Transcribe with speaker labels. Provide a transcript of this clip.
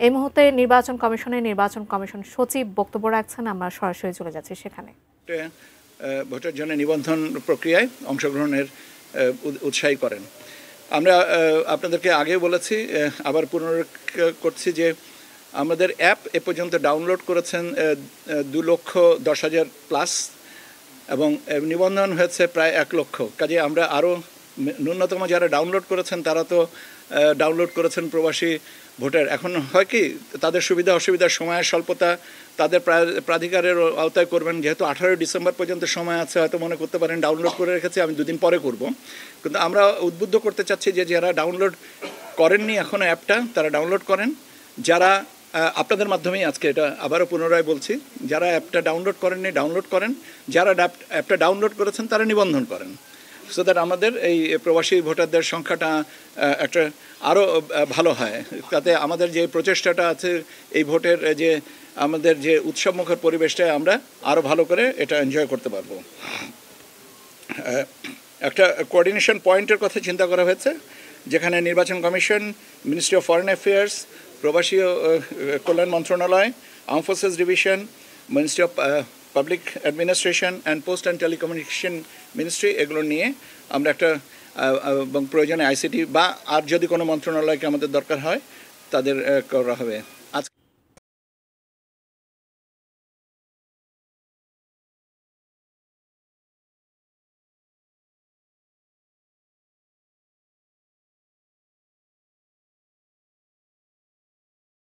Speaker 1: এই মুহূর্তে নির্বাচন কমিশন সচিব বক্তব্য রাখছেন, আমরা সরাসরি চলে যাচ্ছি সেখানে।
Speaker 2: ভোটের জন্য নিবন্ধন প্রক্রিয়ায় অংশগ্রহণের উৎসাহী করেন। আমরা আপনাদেরকে আগেও বলেছি, আবার পুনরুক্তি করছি যে আমাদের অ্যাপ এ পর্যন্ত ডাউনলোড করেছেন 2,10,000 প্লাস এবং নিবন্ধন হয়েছে প্রায় 1 লক্ষ। কাজে আমরা আরও ন্যূনতম যারা ডাউনলোড করেছেন তারা তো ডাউনলোড করেছেন প্রবাসী ভোটার। এখন হয় কি, তাদের সুবিধা অসুবিধার সময়ের স্বল্পতা তাদের প্রাধিকারের আওতায় করবেন। যেহেতু 18 ডিসেম্বর পর্যন্ত সময় আছে, হয়তো মনে করতে পারেন ডাউনলোড করে রেখেছি, আমি 2 দিন পরে করব। কিন্তু আমরা উদ্বুদ্ধ করতে চাচ্ছি যে যারা ডাউনলোড করেননি এখনও অ্যাপটা, তারা ডাউনলোড করেন। যারা আপনাদের মাধ্যমেই আজকে এটা আবারও পুনরায় বলছি, যারা অ্যাপটা ডাউনলোড করেননি ডাউনলোড করেন, যারা অ্যাপটা ডাউনলোড করেছেন তারা নিবন্ধন করেন, সো দ্যাট আমাদের এই প্রবাসী ভোটারদের সংখ্যাটা একটা আরও ভালো হয়। তাতে আমাদের যে প্রচেষ্টাটা আছে এই ভোটের যে আমাদের যে উৎসবমুখর পরিবেশটা আমরা আরও ভালো করে এটা এনজয় করতে পারবো। একটা কোঅর্ডিনেশন পয়েন্টের কথা চিন্তা করা হয়েছে, যেখানে নির্বাচন commission, ministry of foreign affairs, প্রবাসী কল্যাণ মন্ত্রণালয়, arm forces division, ministry of public administration and post and telecommunication ministry, এগুলো নিয়ে আমরা একটা এবং প্রয়োজনে আইসিটি বা আর যদি কোনো মন্ত্রণালয়কে আমাদের দরকার হয় তাদের করা হবে।